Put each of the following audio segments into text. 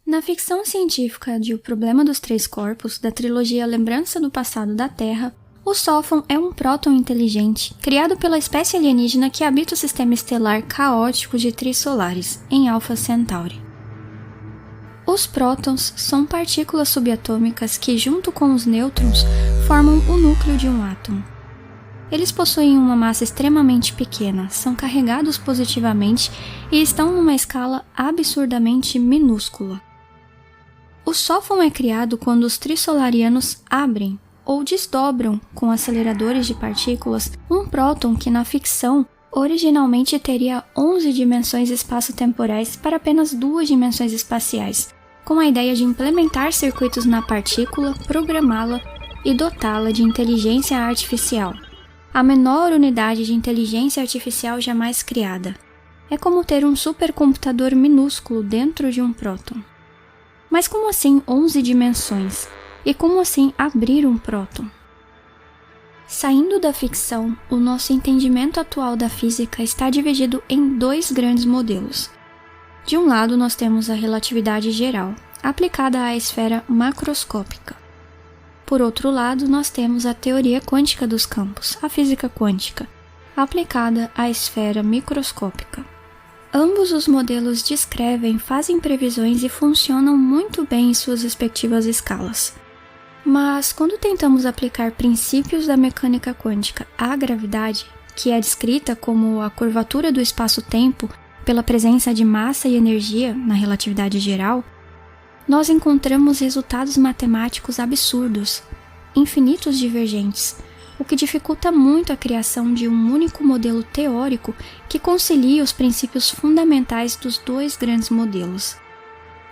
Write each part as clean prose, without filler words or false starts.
Na ficção científica de O Problema dos Três Corpos, da trilogia Lembrança do Passado da Terra, o Sófon é um próton inteligente, criado pela espécie alienígena que habita o sistema estelar caótico de Trisolares, em Alpha Centauri. Os prótons são partículas subatômicas que, junto com os nêutrons, formam o núcleo de um átomo. Eles possuem uma massa extremamente pequena, são carregados positivamente e estão numa escala absurdamente minúscula. O Sófon é criado quando os trissolarianos abrem ou desdobram com aceleradores de partículas um próton que na ficção originalmente teria 11 dimensões espaço-temporais para apenas 2 dimensões espaciais, com a ideia de implementar circuitos na partícula, programá-la e dotá-la de inteligência artificial. A menor unidade de inteligência artificial jamais criada. É como ter um supercomputador minúsculo dentro de um próton. Mas como assim 11 dimensões? E como assim abrir um próton? Saindo da ficção, o nosso entendimento atual da física está dividido em 2 grandes modelos. De um lado, nós temos a relatividade geral, aplicada à esfera macroscópica. Por outro lado, nós temos a teoria quântica dos campos, a física quântica, aplicada à esfera microscópica. Ambos os modelos descrevem, fazem previsões e funcionam muito bem em suas respectivas escalas. Mas, quando tentamos aplicar princípios da mecânica quântica à gravidade, que é descrita como a curvatura do espaço-tempo pela presença de massa e energia na relatividade geral, nós encontramos resultados matemáticos absurdos, infinitos divergentes, o que dificulta muito a criação de um único modelo teórico que concilie os princípios fundamentais dos 2 grandes modelos.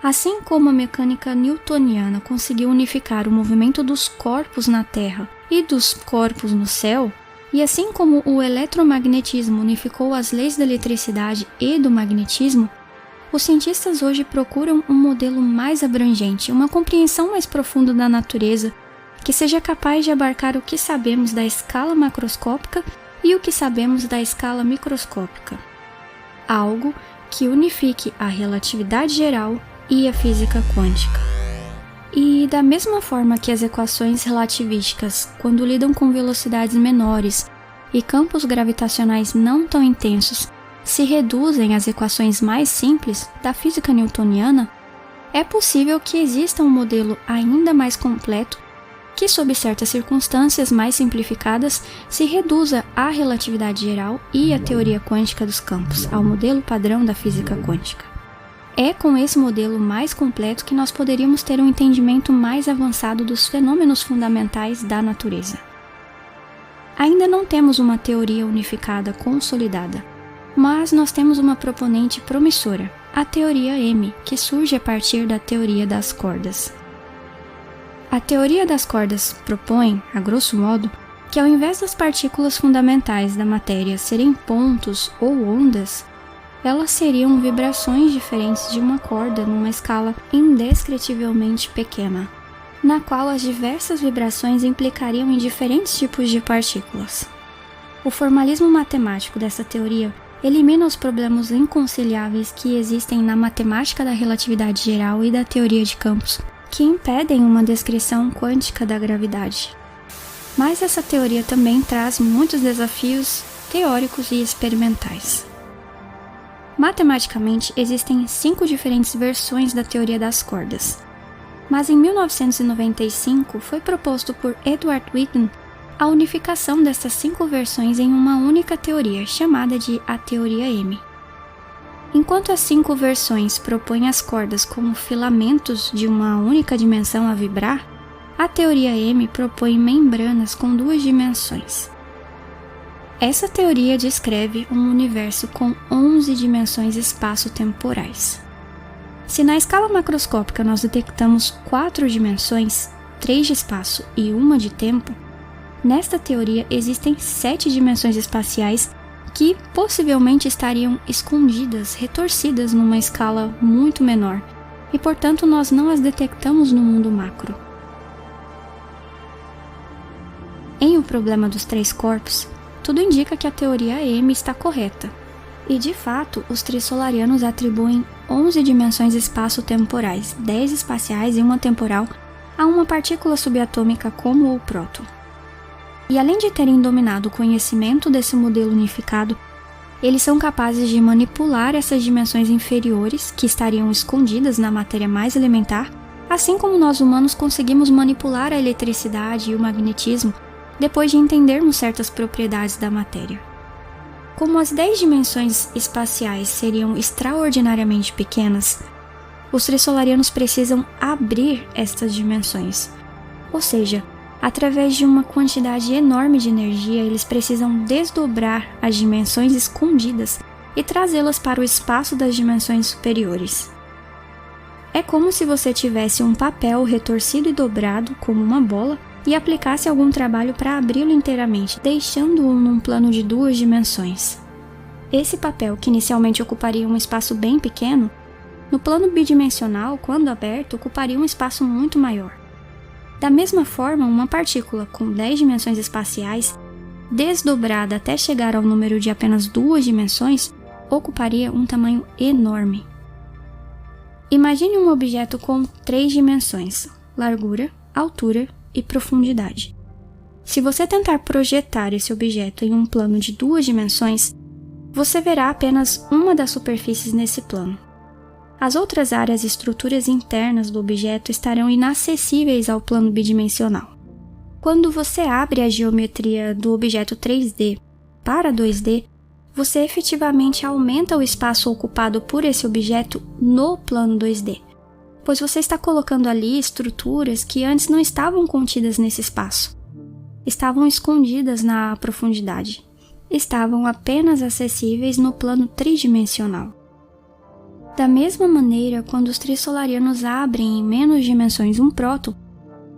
Assim como a mecânica newtoniana conseguiu unificar o movimento dos corpos na Terra e dos corpos no céu, e assim como o eletromagnetismo unificou as leis da eletricidade e do magnetismo, os cientistas hoje procuram um modelo mais abrangente, uma compreensão mais profunda da natureza, que seja capaz de abarcar o que sabemos da escala macroscópica e o que sabemos da escala microscópica. Algo que unifique a relatividade geral e a física quântica. E da mesma forma que as equações relativísticas, quando lidam com velocidades menores e campos gravitacionais não tão intensos, se reduzem às equações mais simples da física newtoniana, é possível que exista um modelo ainda mais completo que, sob certas circunstâncias mais simplificadas, se reduza à relatividade geral e à teoria quântica dos campos, ao modelo padrão da física quântica. É com esse modelo mais completo que nós poderíamos ter um entendimento mais avançado dos fenômenos fundamentais da natureza. Ainda não temos uma teoria unificada consolidada, mas nós temos uma proponente promissora, a teoria M, que surge a partir da teoria das cordas. A teoria das cordas propõe, a grosso modo, que ao invés das partículas fundamentais da matéria serem pontos ou ondas, elas seriam vibrações diferentes de uma corda numa escala indescritivelmente pequena, na qual as diversas vibrações implicariam em diferentes tipos de partículas. O formalismo matemático dessa teoria elimina os problemas inconciliáveis que existem na matemática da relatividade geral e da teoria de campos, que impedem uma descrição quântica da gravidade. Mas essa teoria também traz muitos desafios teóricos e experimentais. Matematicamente, existem 5 diferentes versões da teoria das cordas. Mas em 1995 foi proposto por Edward Witten a unificação dessas 5 versões em uma única teoria, chamada de a teoria M. Enquanto as 5 versões propõem as cordas como filamentos de uma única dimensão a vibrar, a teoria M propõe membranas com 2 dimensões. Essa teoria descreve um universo com 11 dimensões espaço-temporais. Se na escala macroscópica nós detectamos 4 dimensões, 3 de espaço e 1 de tempo, nesta teoria existem 7 dimensões espaciais que possivelmente estariam escondidas, retorcidas numa escala muito menor, e portanto nós não as detectamos no mundo macro. problema dos três corpos, tudo indica que a teoria M está correta. E de fato, os trissolarianos atribuem 11 dimensões espaço-temporais, 10 espaciais e uma temporal, a uma partícula subatômica como o próton. E além de terem dominado o conhecimento desse modelo unificado, eles são capazes de manipular essas dimensões inferiores, que estariam escondidas na matéria mais elementar, assim como nós humanos conseguimos manipular a eletricidade e o magnetismo depois de entendermos certas propriedades da matéria. Como as 10 dimensões espaciais seriam extraordinariamente pequenas, os trissolarianos precisam abrir estas dimensões. Ou seja, através de uma quantidade enorme de energia, eles precisam desdobrar as dimensões escondidas e trazê-las para o espaço das dimensões superiores. É como se você tivesse um papel retorcido e dobrado, como uma bola, e aplicasse algum trabalho para abri-lo inteiramente, deixando-o num plano de 2 dimensões. Esse papel, que inicialmente ocuparia um espaço bem pequeno, no plano bidimensional, quando aberto, ocuparia um espaço muito maior. Da mesma forma, uma partícula com 10 dimensões espaciais, desdobrada até chegar ao número de apenas 2 dimensões, ocuparia um tamanho enorme. Imagine um objeto com 3 dimensões: largura, altura e profundidade. Se você tentar projetar esse objeto em um plano de 2 dimensões, você verá apenas uma das superfícies nesse plano. As outras áreas e estruturas internas do objeto estarão inacessíveis ao plano bidimensional. Quando você abre a geometria do objeto 3D para 2D, você efetivamente aumenta o espaço ocupado por esse objeto no plano 2D, pois você está colocando ali estruturas que antes não estavam contidas nesse espaço. Estavam escondidas na profundidade. Estavam apenas acessíveis no plano tridimensional. Da mesma maneira, quando os trissolarianos abrem em menos dimensões um próton,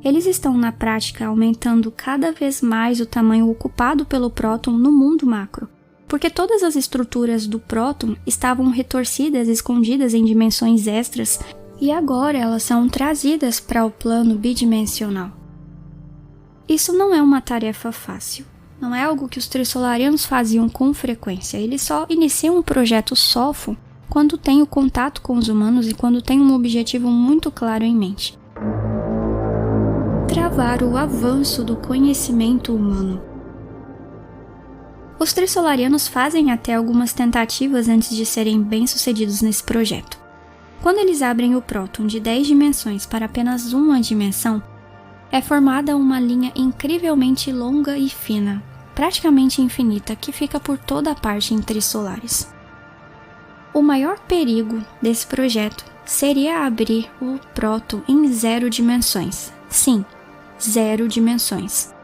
eles estão na prática aumentando cada vez mais o tamanho ocupado pelo próton no mundo macro, porque todas as estruturas do próton estavam retorcidas e escondidas em dimensões extras e agora elas são trazidas para o plano bidimensional. Isso não é uma tarefa fácil. Não é algo que os trissolarianos faziam com frequência. Eles só iniciam o projeto SOFON quando têm o contato com os humanos e quando têm um objetivo muito claro em mente: travar o avanço do conhecimento humano. Os trissolarianos fazem até algumas tentativas antes de serem bem-sucedidos nesse projeto. Quando eles abrem o próton de 10 dimensões para apenas uma dimensão, é formada uma linha incrivelmente longa e fina, praticamente infinita, que fica por toda a parte em trissolares. O maior perigo desse projeto seria abrir o próton em 0 dimensões. Sim, 0 dimensões.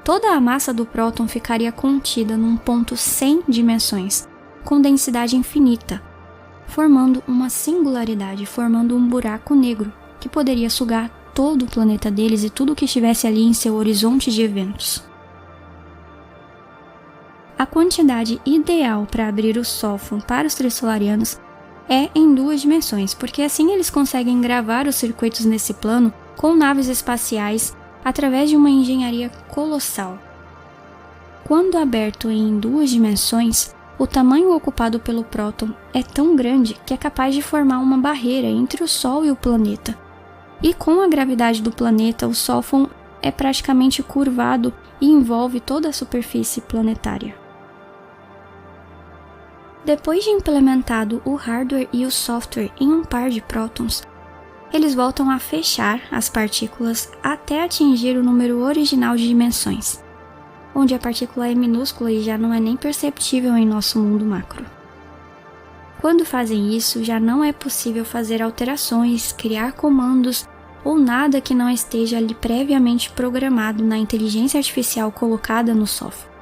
Toda a massa do próton ficaria contida num ponto sem dimensões, com densidade infinita, formando uma singularidade, formando um buraco negro, que poderia sugar todo o planeta deles e tudo que estivesse ali em seu horizonte de eventos. A quantidade ideal para abrir o SOFON para os trissolarianos é em 2 dimensões, porque assim eles conseguem gravar os circuitos nesse plano com naves espaciais através de uma engenharia colossal. Quando aberto em 2 dimensões, o tamanho ocupado pelo próton é tão grande que é capaz de formar uma barreira entre o Sol e o planeta. E com a gravidade do planeta, o SOFON é praticamente curvado e envolve toda a superfície planetária. Depois de implementado o hardware e o software em um par de prótons, eles voltam a fechar as partículas até atingir o número original de dimensões, onde a partícula é minúscula e já não é nem perceptível em nosso mundo macro. Quando fazem isso, já não é possível fazer alterações, criar comandos ou nada que não esteja ali previamente programado na inteligência artificial colocada no SOFON.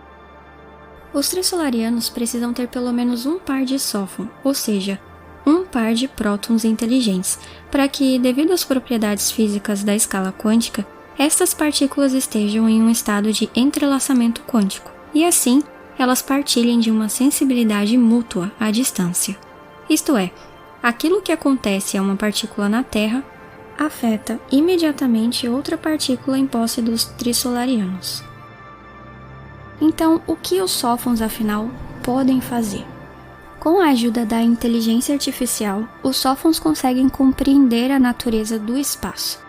Os trissolarianos precisam ter pelo menos um par de SOFON, ou seja, um par de prótons inteligentes, para que, devido às propriedades físicas da escala quântica, estas partículas estejam em um estado de entrelaçamento quântico, e assim elas partilhem de uma sensibilidade mútua à distância. Isto é, aquilo que acontece a uma partícula na Terra afeta imediatamente outra partícula em posse dos trissolarianos. Então, o que os sófons, afinal, podem fazer? Com a ajuda da inteligência artificial, os sófons conseguem compreender a natureza do espaço.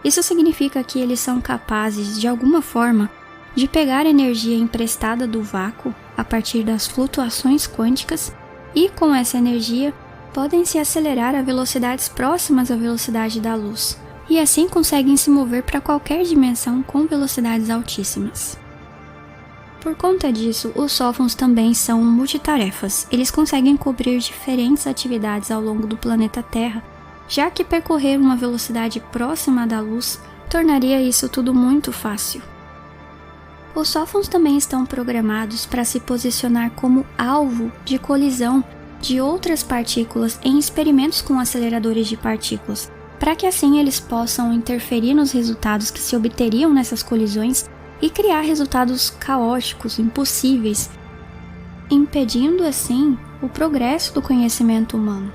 Isso significa que eles são capazes, de alguma forma, de pegar energia emprestada do vácuo a partir das flutuações quânticas e, com essa energia, podem se acelerar a velocidades próximas à velocidade da luz, e assim conseguem se mover para qualquer dimensão com velocidades altíssimas. Por conta disso, os sófons também são multitarefas. Eles conseguem cobrir diferentes atividades ao longo do planeta Terra, já que percorrer uma velocidade próxima da luz tornaria isso tudo muito fácil. Os sófons também estão programados para se posicionar como alvo de colisão de outras partículas em experimentos com aceleradores de partículas, para que assim eles possam interferir nos resultados que se obteriam nessas colisões e criar resultados caóticos, impossíveis, impedindo assim o progresso do conhecimento humano.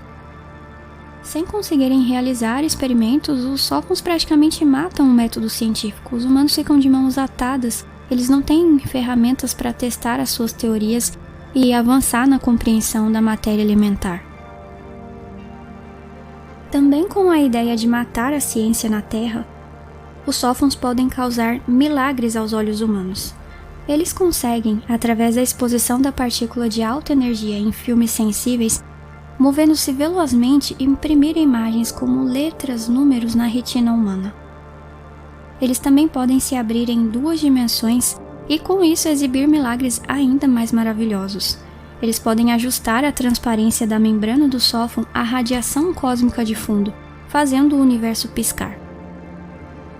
Sem conseguirem realizar experimentos, os sófons praticamente matam o método científico. Os humanos ficam de mãos atadas, eles não têm ferramentas para testar as suas teorias e avançar na compreensão da matéria elementar. Também com a ideia de matar a ciência na Terra, os sófons podem causar milagres aos olhos humanos. Eles conseguem, através da exposição da partícula de alta energia em filmes sensíveis, movendo-se velozmente, imprimir imagens como letras, números na retina humana. Eles também podem se abrir em 2 dimensões e com isso exibir milagres ainda mais maravilhosos. Eles podem ajustar a transparência da membrana do sófon à radiação cósmica de fundo, fazendo o universo piscar.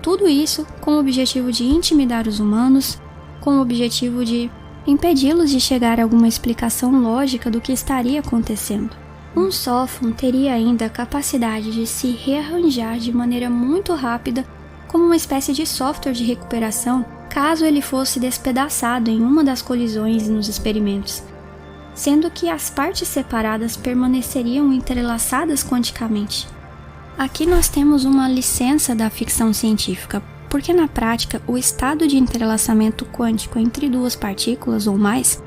Tudo isso com o objetivo de intimidar os humanos, com o objetivo de impedi-los de chegar a alguma explicação lógica do que estaria acontecendo. Um sófon teria ainda a capacidade de se rearranjar de maneira muito rápida como uma espécie de software de recuperação caso ele fosse despedaçado em uma das colisões nos experimentos, sendo que as partes separadas permaneceriam entrelaçadas quanticamente. Aqui nós temos uma licença da ficção científica, porque na prática o estado de entrelaçamento quântico entre 2 partículas ou mais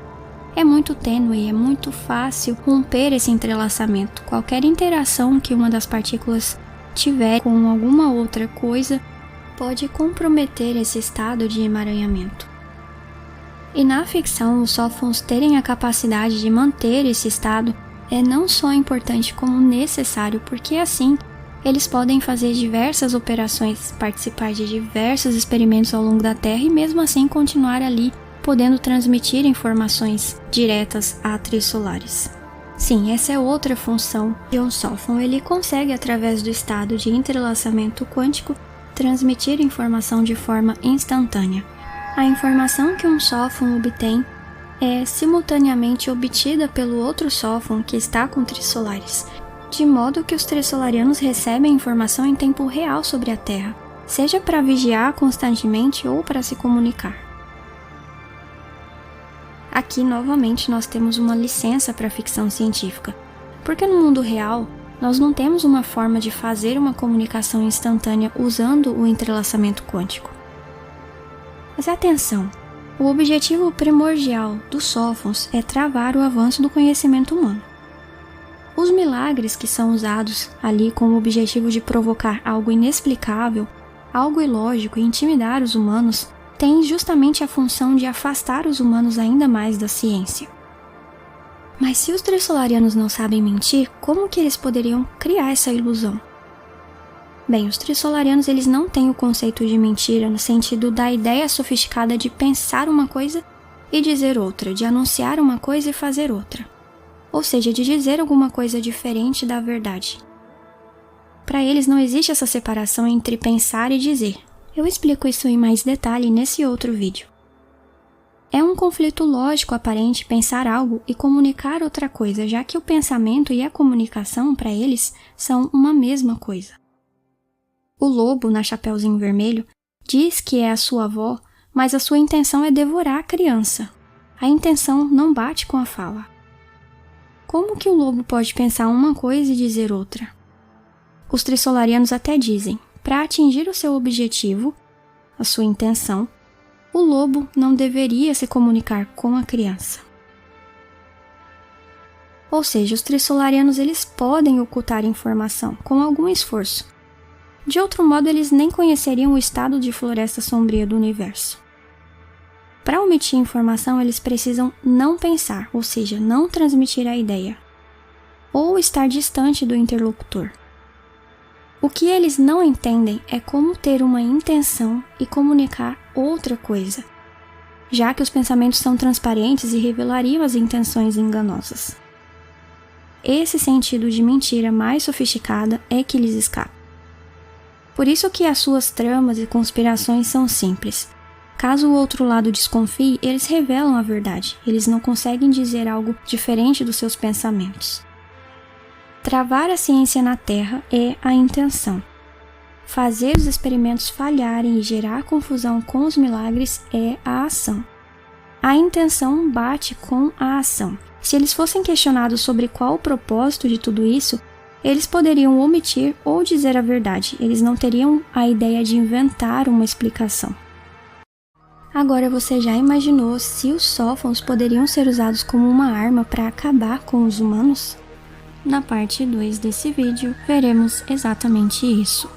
é muito tênue, é muito fácil romper esse entrelaçamento. Qualquer interação que uma das partículas tiver com alguma outra coisa pode comprometer esse estado de emaranhamento. E na ficção, os sófons terem a capacidade de manter esse estado é não só importante como necessário, porque assim eles podem fazer diversas operações, participar de diversos experimentos ao longo da Terra e mesmo assim continuar ali, podendo transmitir informações diretas a atriz solares. Sim, essa é outra função de um sófon. Ele consegue, através do estado de entrelaçamento quântico, transmitir informação de forma instantânea. A informação que um sófon obtém é simultaneamente obtida pelo outro sófon que está com trissolares, de modo que os trissolarianos recebem informação em tempo real sobre a Terra, seja para vigiar constantemente ou para se comunicar. Aqui, novamente, nós temos uma licença para a ficção científica, porque no mundo real, nós não temos uma forma de fazer uma comunicação instantânea usando o entrelaçamento quântico. Mas atenção, o objetivo primordial dos sófons é travar o avanço do conhecimento humano. Os milagres que são usados ali com o objetivo de provocar algo inexplicável, algo ilógico e intimidar os humanos, têm justamente a função de afastar os humanos ainda mais da ciência. Mas se os trissolarianos não sabem mentir, como que eles poderiam criar essa ilusão? Bem, os trissolarianos eles não têm o conceito de mentira no sentido da ideia sofisticada de pensar uma coisa e dizer outra, de anunciar uma coisa e fazer outra. Ou seja, de dizer alguma coisa diferente da verdade. Para eles não existe essa separação entre pensar e dizer. Eu explico isso em mais detalhe nesse outro vídeo. É um conflito lógico aparente pensar algo e comunicar outra coisa, já que o pensamento e a comunicação, para eles, são uma mesma coisa. O lobo, na Chapeuzinho Vermelho, diz que é a sua avó, mas a sua intenção é devorar a criança. A intenção não bate com a fala. Como que o lobo pode pensar uma coisa e dizer outra? Os trissolarianos até dizem, para atingir o seu objetivo, a sua intenção, o lobo não deveria se comunicar com a criança. Ou seja, os Trissolarianos eles podem ocultar informação com algum esforço. De outro modo, eles nem conheceriam o estado de floresta sombria do universo. Para omitir informação, eles precisam não pensar, ou seja, não transmitir a ideia, ou estar distante do interlocutor. O que eles não entendem é como ter uma intenção e comunicar outra coisa, já que os pensamentos são transparentes e revelariam as intenções enganosas. Esse sentido de mentira mais sofisticada é que lhes escapa. Por isso que as suas tramas e conspirações são simples. Caso o outro lado desconfie, eles revelam a verdade. Eles não conseguem dizer algo diferente dos seus pensamentos. Travar a ciência na Terra é a intenção. Fazer os experimentos falharem e gerar confusão com os milagres é a ação. A intenção bate com a ação. Se eles fossem questionados sobre qual o propósito de tudo isso, eles poderiam omitir ou dizer a verdade. Eles não teriam a ideia de inventar uma explicação. Agora você já imaginou se os Sófons poderiam ser usados como uma arma para acabar com os humanos? Na parte 2 desse vídeo, veremos exatamente isso.